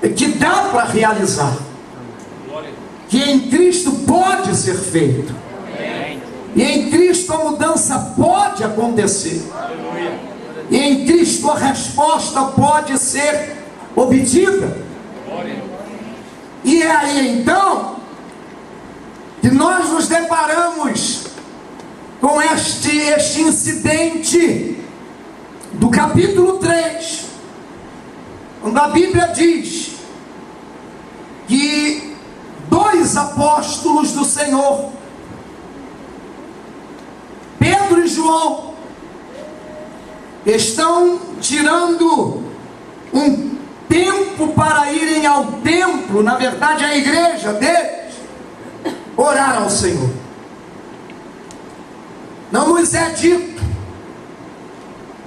que dá para realizar, que em Cristo pode ser feito, e em Cristo a mudança pode acontecer, e em Cristo a resposta pode ser obtida. E é aí então que nós nos deparamos com este incidente do capítulo 3, quando a Bíblia diz que dois apóstolos do Senhor, Pedro e João, estão tirando um tempo para irem ao templo, na verdade a igreja deles, orar ao Senhor. Não nos é dito,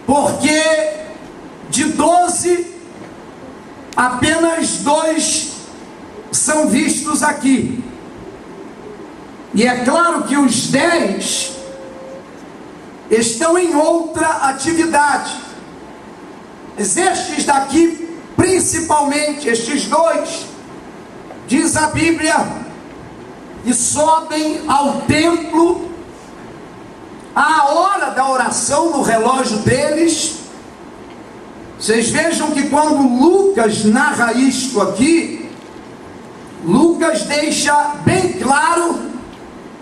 porque de 12, apenas 2 são vistos aqui. E é claro que os 10 estão em outra atividade. Mas estes daqui, principalmente estes 2, diz a Bíblia, que sobem ao templo à hora da oração no relógio deles. Vocês vejam que quando Lucas narra isto aqui, Lucas deixa bem claro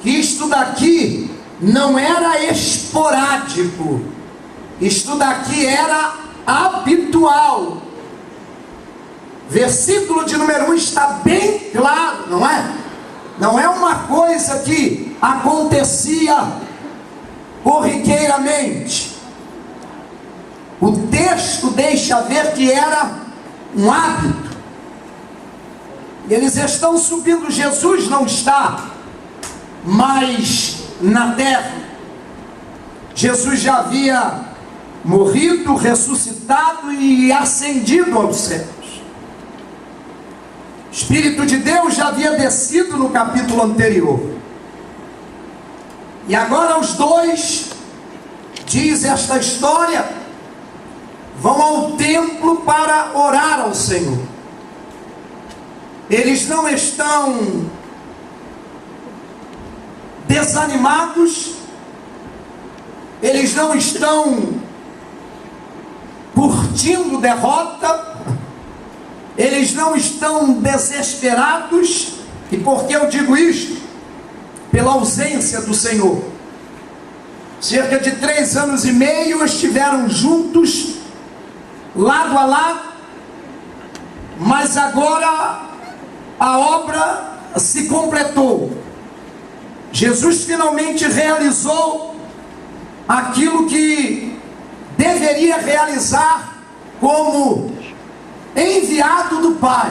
que isto daqui não era esporádico, isto daqui era habitual. Versículo de número 1 está bem claro, não é? Não é uma coisa que acontecia corriqueiramente. O texto deixa ver que era um hábito. E eles estão subindo. Jesus não está mais na terra. Jesus já havia morrido, ressuscitado e ascendido aos céus. O Espírito de Deus já havia descido no capítulo anterior. E agora os 2, diz esta história, vão ao templo para orar ao Senhor. Eles não estão desanimados, eles não estão curtindo derrota, eles não estão desesperados. E por que eu digo isto? Pela ausência do Senhor. Cerca de 3 anos e meio estiveram juntos, lado a lado, mas agora a obra se completou. Jesus finalmente realizou aquilo que deveria realizar como enviado do Pai.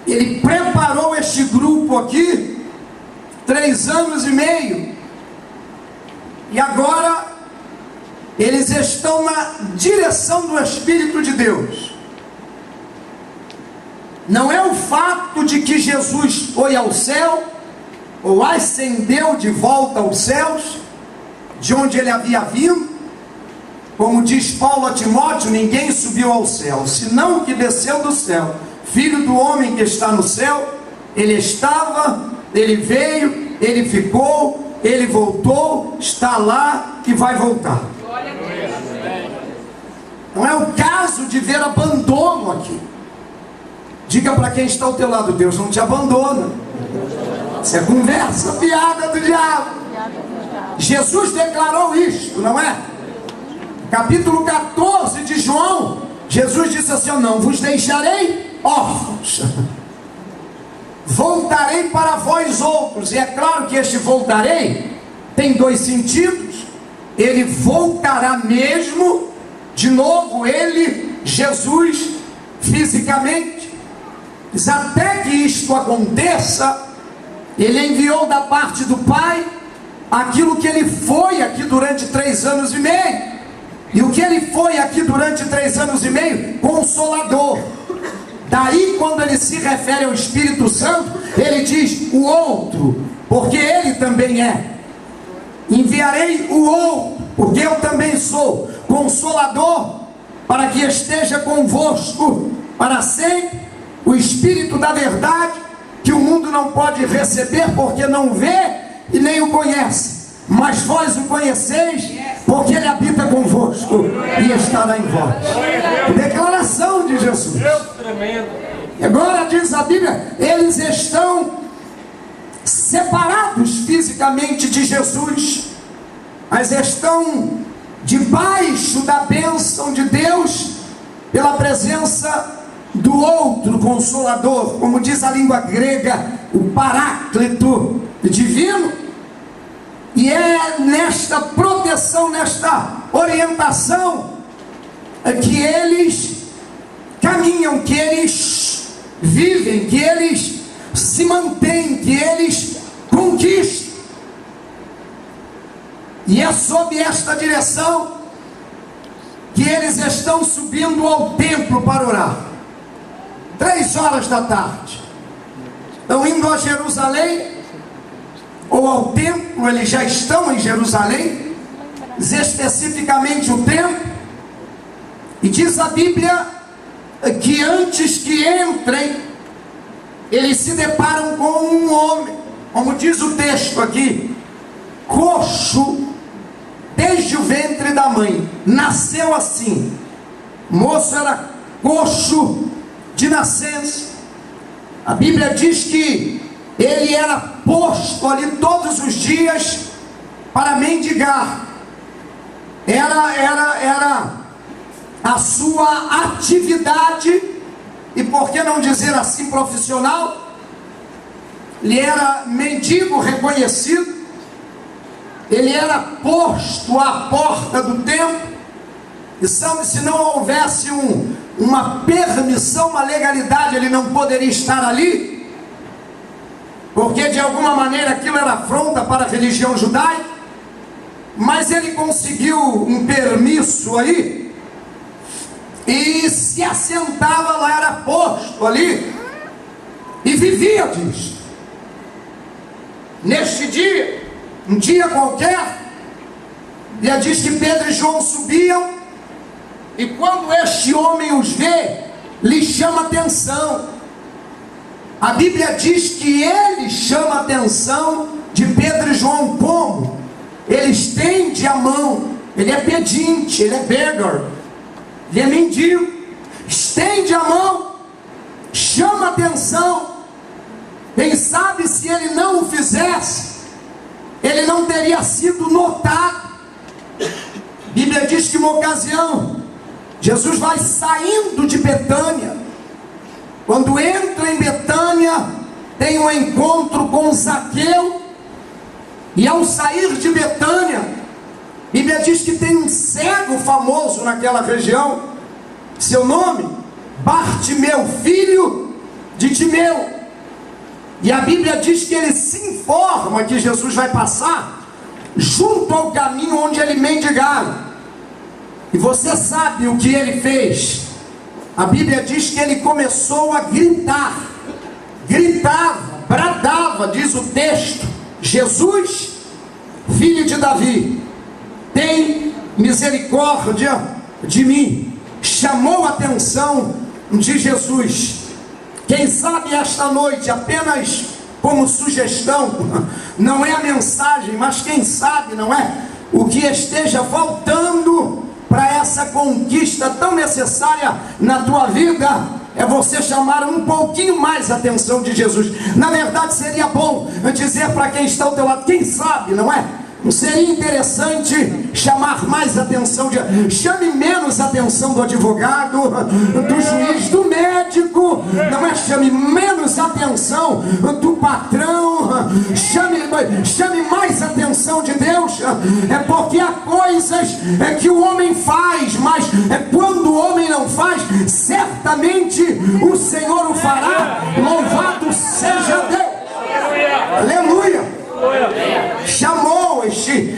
Ele preparou este grupo aqui 3 anos e meio, e agora eles estão na direção do Espírito de Deus. Não é o fato de que Jesus foi ao céu, ou ascendeu de volta aos céus, de onde ele havia vindo. Como diz Paulo a Timóteo, ninguém subiu ao céu, senão o que desceu do céu, Filho do homem que está no céu. Ele estava, ele veio, ele ficou, ele voltou, está lá e vai voltar. Não é o caso de ver abandono aqui. Diga para quem está ao teu lado: Deus não te abandona. Isso é conversa fiada do diabo. Jesus declarou isto, não é? Capítulo 14 de João, Jesus disse assim: eu não vos deixarei órfãos, voltarei para vós outros. E é claro que este voltarei tem 2 sentidos. Ele voltará mesmo, de novo, ele, Jesus, fisicamente. Mas até que isto aconteça, ele enviou da parte do Pai aquilo que ele foi aqui durante 3 anos e meio. E o que ele foi aqui durante 3 anos e meio? Consolador. Daí, quando ele se refere ao Espírito Santo, ele diz o outro, porque ele também é. Enviarei o outro, porque eu também sou Consolador, para que esteja convosco para sempre o Espírito da verdade, que o mundo não pode receber, porque não vê e nem o conhece, mas vós o conheceis, porque ele habita convosco e estará em vós. Declaração de Jesus. Agora diz a Bíblia, eles estão separados fisicamente de Jesus, mas estão debaixo da bênção de Deus, pela presença do outro Consolador, como diz a língua grega, o Paráclito divino. E é nesta proteção, nesta orientação, que eles caminham, que eles vivem, que eles se mantêm, que eles conquistam. E é sob esta direção que eles estão subindo ao templo para orar. 3 da tarde. Estão indo a Jerusalém, ou ao templo. Eles já estão em Jerusalém, especificamente o templo. E diz a Bíblia que antes que entrem, eles se deparam com um homem, como diz o texto aqui, coxo desde o ventre da mãe, nasceu assim. O moço era coxo de nascença. A Bíblia diz que ele era posto ali todos os dias para mendigar. Era a sua atividade, e por que não dizer assim, profissional. Ele era mendigo reconhecido. Ele era posto à porta do templo. E sabe, se não houvesse uma permissão, uma legalidade, ele não poderia estar ali, porque de alguma maneira aquilo era afronta para a religião judaica. Mas ele conseguiu um permisso aí, e se assentava lá, era posto ali, e vivia disso. Neste dia, um dia qualquer, Bíblia diz que Pedro e João subiam, e quando este homem os vê, lhe chama atenção. A Bíblia diz que ele chama a atenção de Pedro e João. Como? Ele estende a mão. Ele é pedinte, ele é beggar, ele é mendigo. Estende a mão, chama a atenção. Quem sabe se ele não o fizesse, ele não teria sido notado. A Bíblia diz que uma ocasião, Jesus vai saindo de Betânia. Quando entra em Betânia, tem um encontro com Zaqueu. E ao sair de Betânia, a Bíblia diz que tem um cego famoso naquela região. Seu nome, Bartimeu, filho de Timeu. E a Bíblia diz que ele se informa que Jesus vai passar junto ao caminho onde ele mendigava. E você sabe o que ele fez? A Bíblia diz que ele começou a gritar. Gritava, bradava, diz o texto: Jesus, filho de Davi, tem misericórdia de mim. Chamou a atenção de Jesus. Quem sabe esta noite, apenas como sugestão, não é a mensagem, mas quem sabe, não é? O que esteja faltando para essa conquista tão necessária na tua vida, é você chamar um pouquinho mais a atenção de Jesus. Na verdade, seria bom dizer para quem está ao teu lado: quem sabe, não é? Não seria interessante chamar mais atenção chame menos atenção do advogado, do juiz, do médico, não é? Chame menos atenção do patrão, chame mais atenção de Deus. É porque há coisas que o homem faz, mas quando o homem não faz, certamente o Senhor o fará. Louvado seja Deus. Aleluia. Chamou este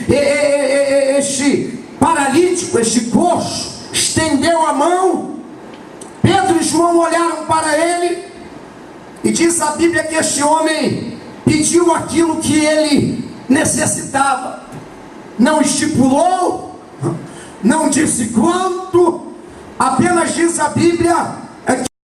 paralítico, este coxo, estendeu a mão. Pedro e João olharam para ele, e diz a Bíblia que este homem pediu aquilo que ele necessitava. Não estipulou, não disse quanto, Apenas diz a Bíblia